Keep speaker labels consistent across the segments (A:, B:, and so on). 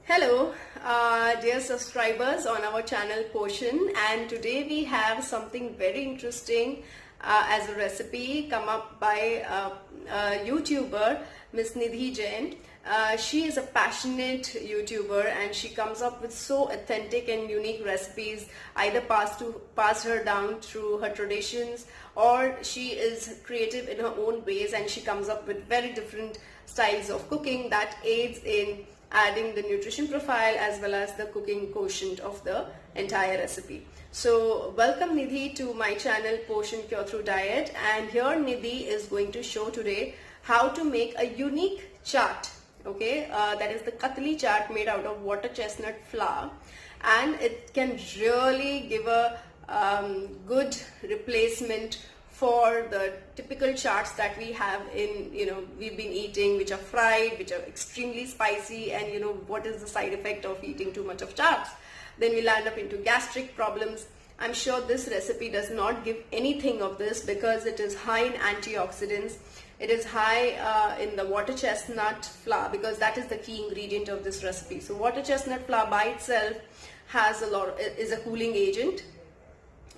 A: Hello, dear subscribers on our channel Portion, and today we have something very interesting as a recipe come up by a YouTuber, Miss Nidhi Jain. She is a passionate YouTuber and she comes up with so authentic and unique recipes, either passed her down through her traditions, or she is creative in her own ways and she comes up with very different styles of cooking that aids in adding the nutrition profile as well as the cooking quotient of the entire recipe. So welcome Nidhi to my channel Portion Cure Through Diet, and here Nidhi is going to show today how to make a unique chaat. Okay, that is the katli chaat made out of water chestnut flour, and it can really give a good replacement for the typical chaats that we have in, we've been eating, which are fried, which are extremely spicy, and what is the side effect of eating too much of chaats? Then we land up into gastric problems. I'm sure this recipe does not give anything of this because it is high in antioxidants. It is high in the water chestnut flour because that is the key ingredient of this recipe. So water chestnut flour by itself has is a cooling agent.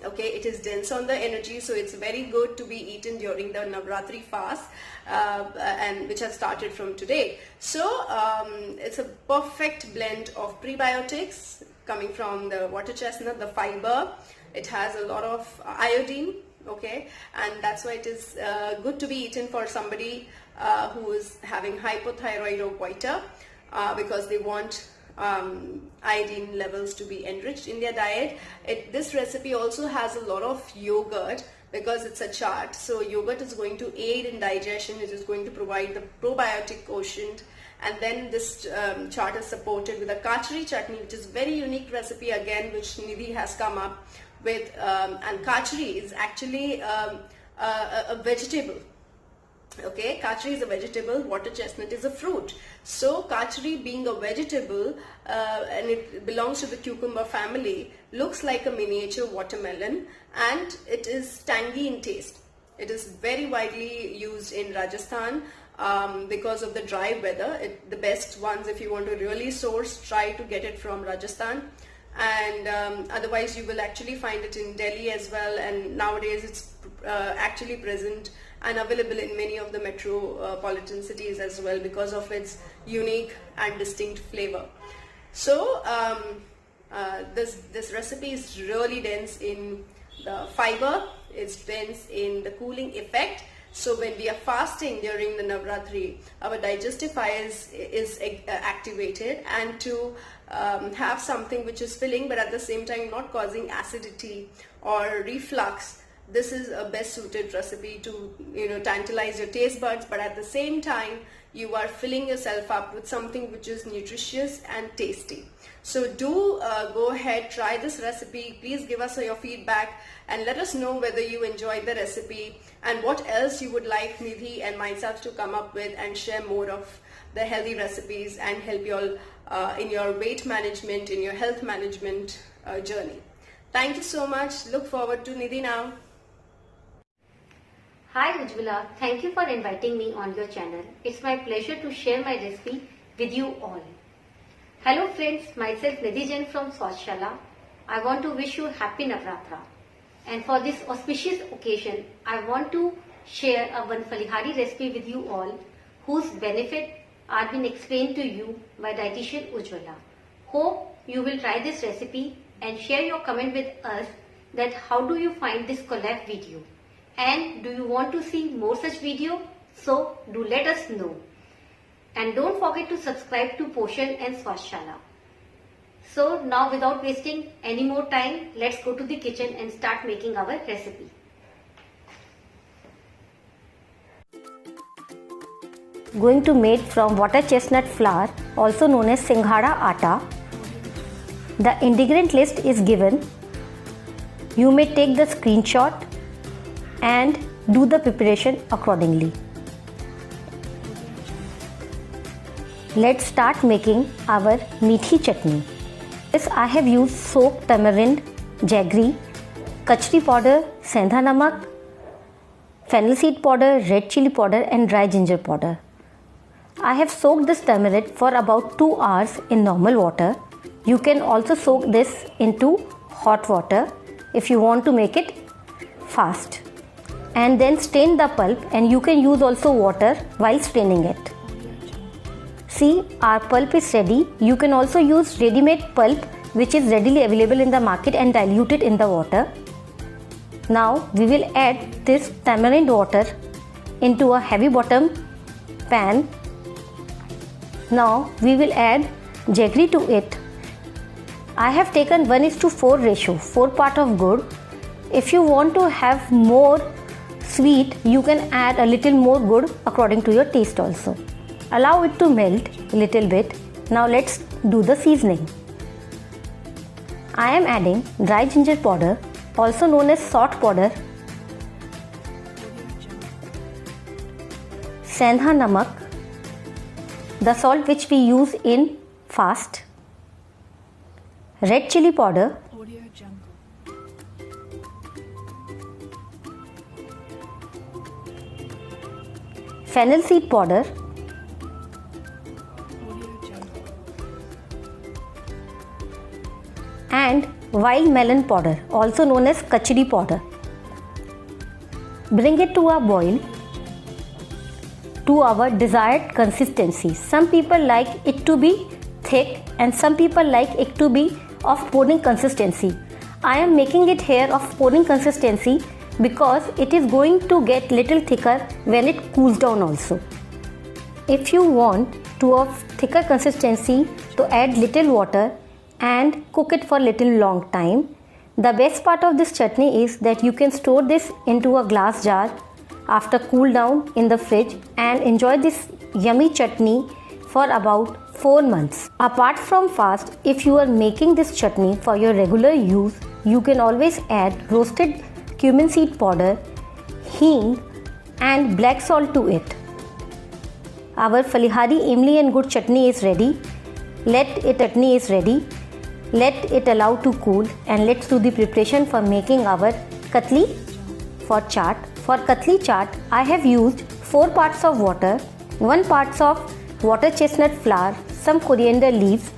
A: Okay, it is dense on the energy, so it's very good to be eaten during the Navratri fast, and which has started from today. So it's a perfect blend of prebiotics coming from the water chestnut, the fiber. It has a lot of iodine. Okay, and that's why it is good to be eaten for somebody who is having hypothyroid or goiter, because they want iodine levels to be enriched in their diet. This recipe also has a lot of yogurt because it's a chaat. So yogurt is going to aid in digestion. It is going to provide the probiotic quotient. And then this chaat is supported with a kachri chutney, which is very unique recipe again, which Nidhi has come up with. And kachri is actually a vegetable. Okay, kachri is a vegetable, water chestnut is a fruit. So kachri being a vegetable and it belongs to the cucumber family, looks like a miniature watermelon, and it is tangy in taste. It is very widely used in Rajasthan because of the dry weather. The best ones, if you want to really source, try to get it from Rajasthan. And otherwise you will actually find it in Delhi as well, and nowadays it's actually present and available in many of the metropolitan cities as well because of its unique and distinct flavor. So this recipe is really dense in the fiber, it's dense in the cooling effect. So when we are fasting during the Navratri, our digestive fire is activated, and to have something which is filling but at the same time not causing acidity or reflux, this is a best suited recipe to tantalize your taste buds, but at the same time you are filling yourself up with something which is nutritious and tasty. So do go ahead, try this recipe. Please give us your feedback and let us know whether you enjoyed the recipe and what else you would like Nidhi and myself to come up with and share more of the healthy recipes and help you all in your weight management, in your health management journey. Thank you so much. Look forward to Nidhi now.
B: Hi Ujjwala, thank you for inviting me on your channel. It's my pleasure to share my recipe with you all. Hello friends, myself Nidhi Jain from Swadshala. I want to wish you happy Navratra. And for this auspicious occasion, I want to share a one falihari recipe with you all, whose benefit are being explained to you by dietitian Ujjwala. Hope you will try this recipe and share your comment with us that how do you find this collab video. And do you want to see more such video? So do let us know. And don't forget to subscribe to Portion and Swadshala. So now without wasting any more time, let's go to the kitchen and start making our recipe. Going to make from water chestnut flour, also known as Singhara atta. The ingredient list is given. You may take the screenshot and do the preparation accordingly. Let's start making our meathi chutney. This I have used soaked tamarind, jaggery, kachri powder, sendha namak, fennel seed powder, red chili powder and dry ginger powder. I have soaked this turmeric for about 2 hours in normal water. You can also soak this into hot water if you want to make it fast. And then strain the pulp, and you can use also water while straining it. See, our pulp is ready. You can also use ready-made pulp which is readily available in the market and dilute it in the water. Now we will add this tamarind water into a heavy bottom pan. Now we will add jaggery to it. I have taken 1:4 ratio, 4 part of gur. If you want to have more sweet, you can add a little more gur according to your taste also. Allow it to melt a little bit. Now let's do the seasoning. I am adding dry ginger powder, also known as salt powder, sendha namak, the salt which we use in fast, red chili powder, fennel seed powder, and wild melon powder, also known as kachri powder. Bring it to a boil to our desired consistency. Some people like it to be thick and some people like it to be of pouring consistency. I am making it here of pouring consistency because it is going to get little thicker when it cools down also. If you want to a thicker consistency, to add little water and cook it for little long time. The best part of this chutney is that you can store this into a glass jar after cool down in the fridge and enjoy this yummy chutney for about 4 months. Apart from fast, if you are making this chutney for your regular use, you can always add roasted cumin seed powder, hing and black salt to it. Our falihari imli and gur chutney is ready. Let it allow to cool, and let's do the preparation for making our katli for chaat. For katli chaat, I have used 4 parts of water, 1 part of water chestnut flour, some coriander leaves,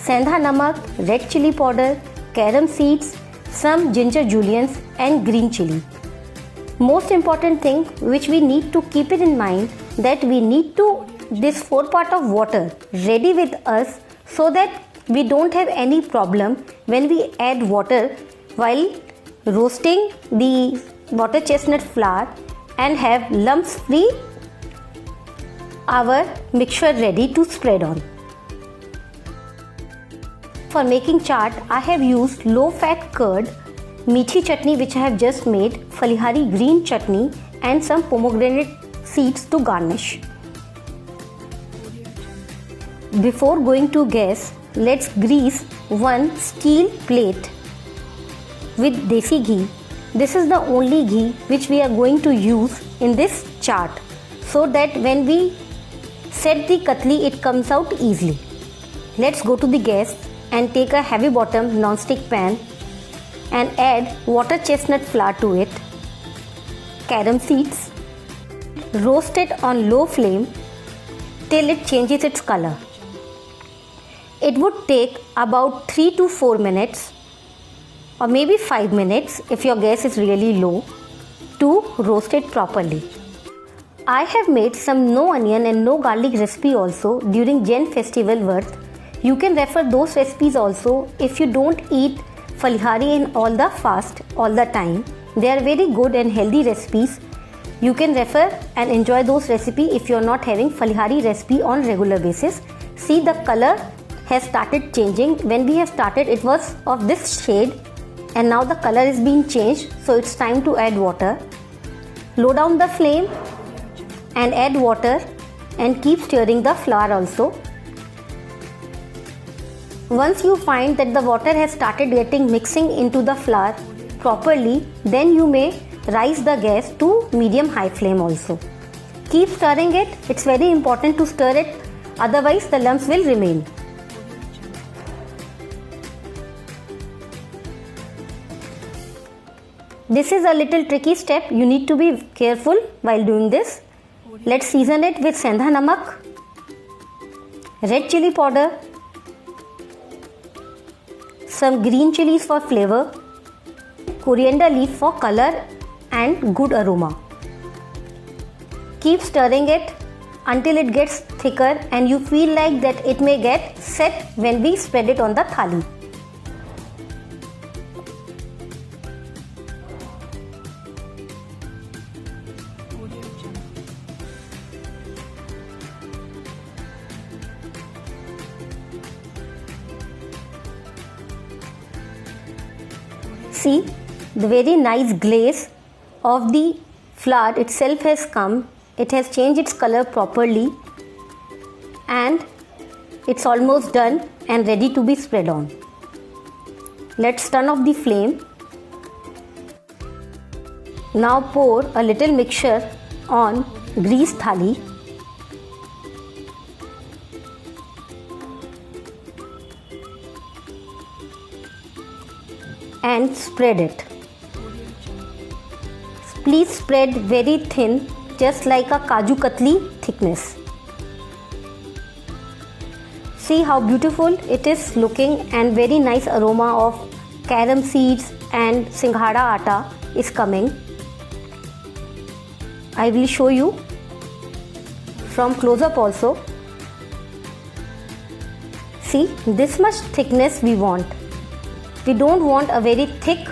B: sendha namak, red chili powder, carom seeds, some ginger juliennes and green chili. Most important thing which we need to keep it in mind, that we need to this 4 part of water ready with us so that we don't have any problem when we add water while roasting the water chestnut flour and have lumps free our mixture ready to spread on. For making chaat, I have used low fat curd, meethi chutney which I have just made, falihari green chutney and some pomegranate seeds to garnish. Before going to gas, let's grease one steel plate with desi ghee. This is the only ghee which we are going to use in this chaat, so that when we set the katli, it comes out easily. Let's go to the gas and take a heavy bottom non-stick pan and add water chestnut flour to it, carom seeds, roast it on low flame till it changes its color. It would take about 3 to 4 minutes or maybe 5 minutes if your gas is really low to roast it properly. I have made some no onion and no garlic recipe also during Jain festival Vart. You can refer those recipes also if you don't eat falihari in all the fast all the time. They are very good and healthy recipes. You can refer and enjoy those recipes if you are not having falihari recipe on regular basis. See, the color has started changing. When we have started, it was of this shade and now the color is being changed, so it's time to add water. Low down the flame and add water and keep stirring the flour also. Once you find that the water has started mixing into the flour properly, then you may raise the gas to medium-high flame also. Keep stirring it. It's very important to stir it, otherwise the lumps will remain. This is a little tricky step. You need to be careful while doing this. Let's season it with sendha namak, red chili powder, some green chilies for flavor, coriander leaf for color and good aroma. Keep stirring it until it gets thicker and you feel like that it may get set when we spread it on the thali. See, the very nice glaze of the flour itself has come. It has changed its color properly and it's almost done and ready to be spread on. Let's turn off the flame. Now pour a little mixture on greased thali. And spread it. Please spread very thin, just like a Kaju Katli thickness. See how beautiful it is looking and very nice aroma of carom seeds and singhada atta is coming. I will show you from close up also. See, this much thickness we want. We don't want a very thick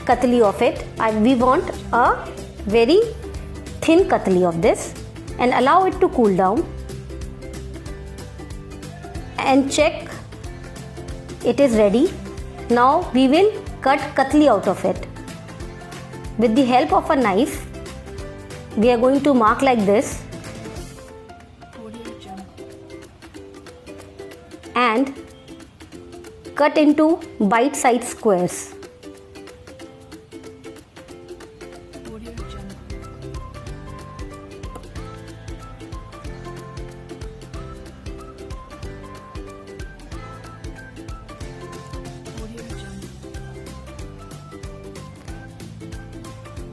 B: katli of it. We want a very thin katli of this and allow it to cool down and check it is ready. Now we will cut katli out of it. With the help of a knife, we are going to mark like this and cut into bite-sized squares.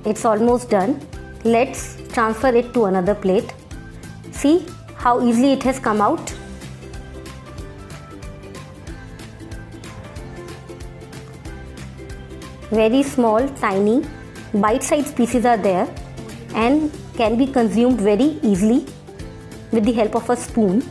B: It's almost done. Let's transfer it to another plate. See how easily it has come out. Very small, tiny, bite-sized pieces are there and can be consumed very easily with the help of a spoon.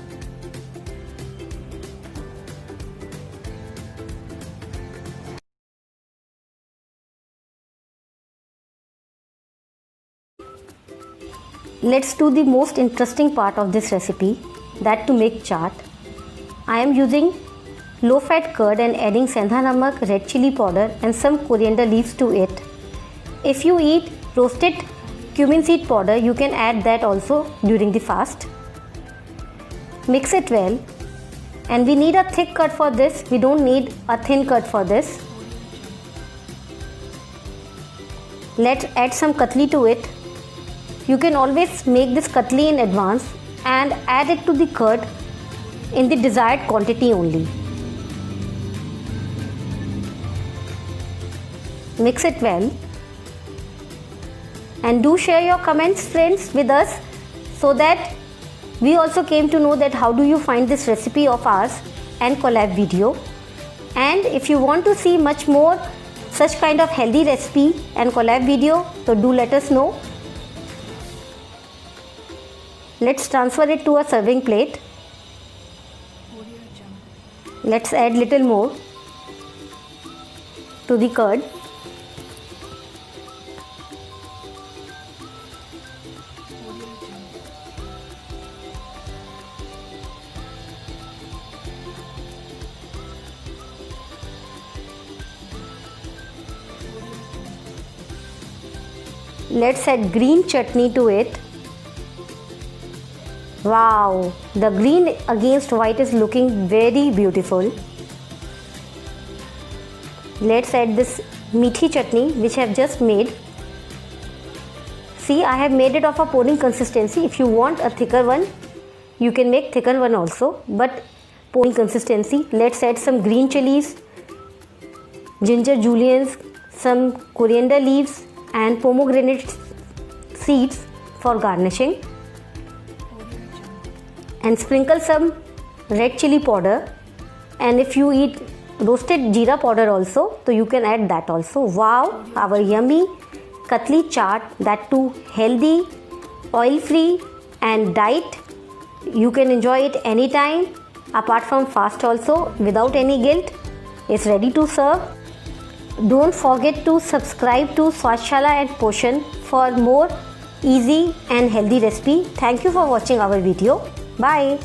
B: Let's do the most interesting part of this recipe, that to make chaat. I am using low-fat curd and adding sendha namak, red chili powder and some coriander leaves to it. If you eat roasted cumin seed powder, you can add that also during the fast. Mix it well and we need a thick curd for this. We don't need a thin curd for this. Let's add some katli to it. You can always make this katli in advance and add it to the curd in the desired quantity only. Mix it well and do share your comments, friends, with us so that we also came to know that how do you find this recipe of ours and collab video. And if you want to see much more such kind of healthy recipe and collab video, so do let us know. Let's transfer it to a serving plate. Let's add little more to the curd. Let's add green chutney to it. Wow, the green against white is looking very beautiful. Let's add this meathi chutney which I have just made. See, I have made it of a pouring consistency. If you want a thicker one, you can make thicker one also, but pouring consistency. Let's add some green chilies, ginger juliennes, some coriander leaves and pomegranate seeds for garnishing. And sprinkle some red chili powder, and if you eat roasted jeera powder also, so you can add that also. Wow, our yummy katli chaat, that too healthy, oil free and diet. You can enjoy it anytime apart from fast also without any guilt. It's ready to serve. Don't forget to subscribe to Swasthshala and Poshan for more easy and healthy recipe. Thank you for watching our video. Bye.